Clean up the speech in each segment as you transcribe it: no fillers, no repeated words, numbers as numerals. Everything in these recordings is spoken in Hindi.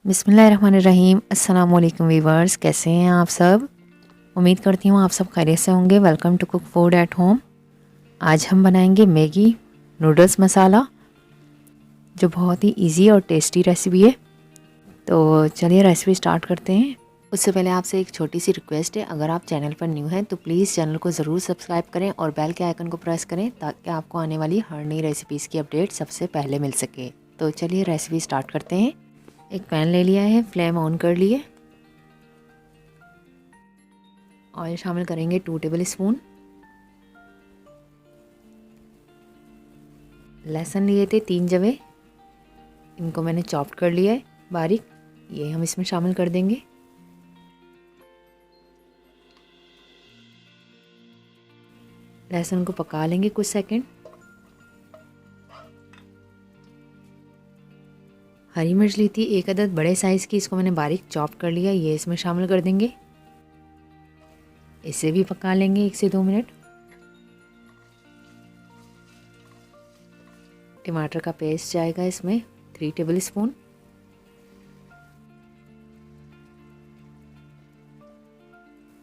बिस्मिल्लाहिर्रहमानिर्रहीम। अस्सलाम वालेकुम वीवर्स, कैसे हैं आप सब। उम्मीद करती हूँ आप सब खैरियत से होंगे। Welcome to cook food at home. आज हम बनाएंगे मैगी नूडल्स मसाला, जो बहुत ही इजी और टेस्टी रेसिपी है। तो चलिए रेसिपी स्टार्ट करते हैं। उससे पहले आपसे एक छोटी सी रिक्वेस्ट है, अगर आप चैनल पर न्यू हैं तो प्लीज़ चैनल को ज़रूर सब्सक्राइब करें और बेल के आइकन को प्रेस करें ताकि आपको आने वाली हर नई रेसिपीज़ की अपडेट सबसे पहले मिल सके। तो चलिए रेसिपी स्टार्ट करते हैं। एक पैन ले लिया है, फ्लेम ऑन कर लिए। ऑयल शामिल करेंगे 2 टेबल स्पून। लहसुन लिए थे 3 जवे, इनको मैंने चॉप कर लिया है बारीक, ये हम इसमें शामिल कर देंगे। लहसुन को पका लेंगे कुछ सेकंड। हरी मिर्च ली थी 1 अदद बड़े साइज़ की, इसको मैंने बारीक चॉप कर लिया, ये इसमें शामिल कर देंगे। इसे भी पका लेंगे 1 से 2 मिनट। टमाटर का पेस्ट जाएगा इसमें 3 टेबल स्पून।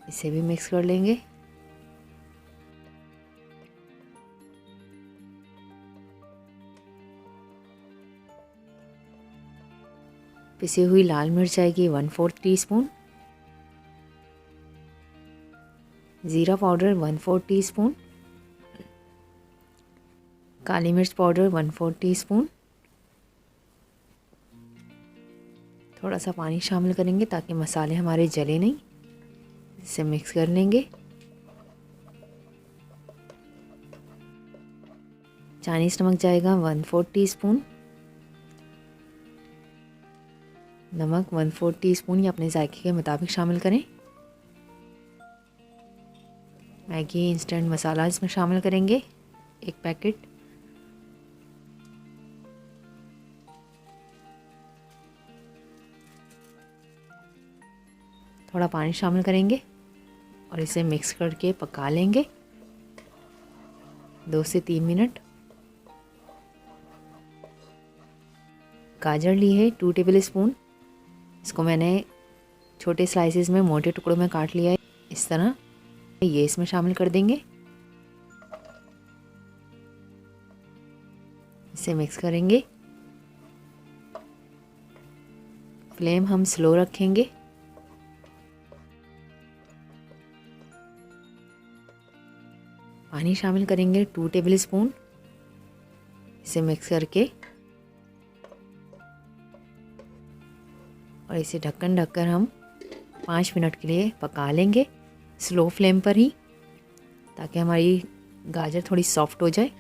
इसे भी मिक्स कर लेंगे। पिसी हुई लाल मिर्च आएगी 1/4 टीस्पून। ज़ीरा पाउडर 1/4 टीस्पून। काली मिर्च पाउडर 1/4 टीस्पून। थोड़ा सा पानी शामिल करेंगे ताकि मसाले हमारे जले नहीं। इसे मिक्स कर लेंगे। चाइनीज़ नमक जाएगा 1/4 टीस्पून। नमक 1/4 टीस्पून या अपने जायके के मुताबिक शामिल करें। मैगी इंस्टेंट मसाला इसमें शामिल करेंगे 1 पैकेट। थोड़ा पानी शामिल करेंगे और इसे मिक्स करके पका लेंगे 2 से 3 मिनट। गाजर ली है 2 टेबल स्पून, इसको मैंने छोटे स्लाइसेस में मोटे टुकड़ों में काट लिया है इस तरह, ये इसमें शामिल कर देंगे। इसे मिक्स करेंगे। फ्लेम हम स्लो रखेंगे। पानी शामिल करेंगे 2 टेबल स्पून। इसे मिक्स करके और इसे ढक्कन ढककर हम 5 मिनट के लिए पका लेंगे स्लो फ्लेम पर ही, ताकि हमारी गाजर थोड़ी सॉफ्ट हो जाए।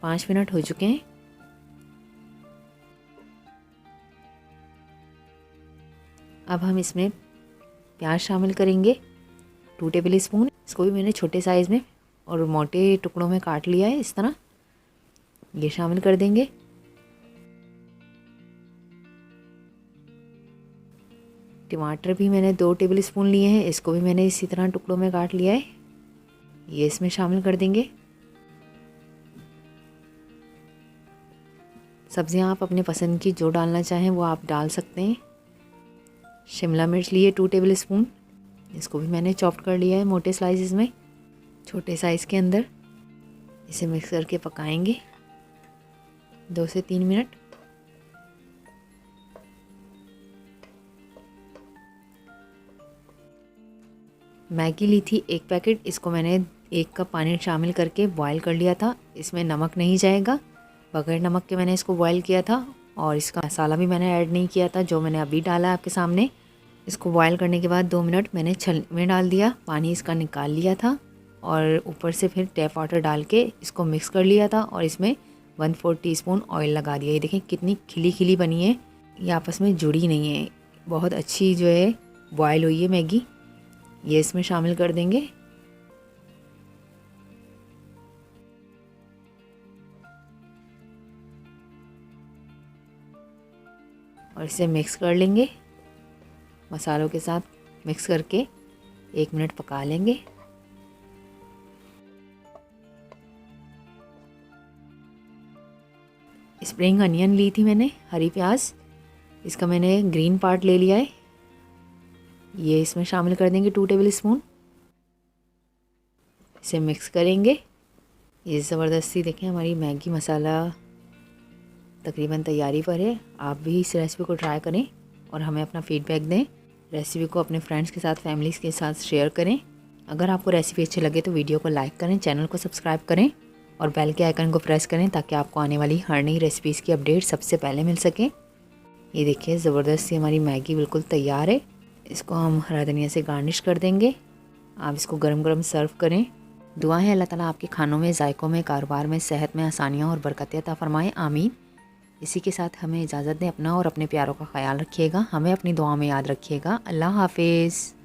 5 मिनट हो चुके हैं। अब हम इसमें प्याज शामिल करेंगे 2 टेबल स्पून, इसको भी मैंने छोटे साइज़ में और मोटे टुकड़ों में काट लिया है इस तरह, ये शामिल कर देंगे। टमाटर भी मैंने 2 टेबल स्पून लिए हैं, इसको भी मैंने इसी तरह टुकड़ों में काट लिया है, ये इसमें शामिल कर देंगे। सब्जियां आप अपने पसंद की जो डालना चाहें वो आप डाल सकते हैं। शिमला मिर्च लिए 2 टेबल स्पून, इसको भी मैंने चॉप कर लिया है मोटे स्लाइसेस में, छोटे साइज़ के अंदर। इसे मिक्स करके पकाएंगे 2 से 3 मिनट। मैगी ली थी 1 पैकेट, इसको मैंने 1 कप पानी शामिल करके बॉईल कर लिया था। इसमें नमक नहीं जाएगा, बगैर नमक के मैंने इसको बॉईल किया था और इसका मसाला भी मैंने ऐड नहीं किया था जो मैंने अभी डाला आपके सामने। इसको बॉईल करने के बाद 2 मिनट मैंने छलनी में डाल दिया, पानी इसका निकाल लिया था और ऊपर से फिर टैप वाटर डाल के इसको मिक्स कर लिया था और इसमें 1/4 टीस्पून ऑयल लगा दिया। ये देखें कितनी खिली खिली बनी है, ये आपस में जुड़ी नहीं है, बहुत अच्छी जो है बॉयल हुई है मैगी। ये इसमें शामिल कर देंगे। और इसे मिक्स कर लेंगे, मसालों के साथ मिक्स करके 1 मिनट पका लेंगे। स्प्रिंग अनियन ली थी मैंने, हरी प्याज, इसका मैंने ग्रीन पार्ट ले लिया है, ये इसमें शामिल कर देंगे 2 टेबल स्पून। इसे मिक्स करेंगे। ये ज़बरदस्ती देखें हमारी मैगी मसाला तकरीबन तैयारी पर है। आप भी इस रेसिपी को ट्राई करें और हमें अपना फीडबैक दें। रेसिपी को अपने फ्रेंड्स के साथ, फैमिलीज़ के साथ शेयर करें। अगर आपको रेसिपी अच्छी लगे तो वीडियो को लाइक करें, चैनल को सब्सक्राइब करें और बेल के आइकन को प्रेस करें ताकि आपको आने वाली हर नई रेसिपीज़ की अपडेट सबसे पहले मिल सके। ये देखिए ज़बरदस्त हमारी मैगी बिल्कुल तैयार है। इसको हम हरा धनिया से गार्निश कर देंगे। आप इसको गरम गरम सर्व करें। दुआ है अल्लाह ताला आपके खानों में, जायकों में, कारोबार में, सेहत में आसानियाँ और बरकतें अता फरमाएं, आमीन। इसी के साथ हमें इजाज़त दें। अपना और अपने प्यारों का ख्याल रखिएगा। हमें अपनी दुआ में याद रखिएगा। अल्लाह हाफिज़।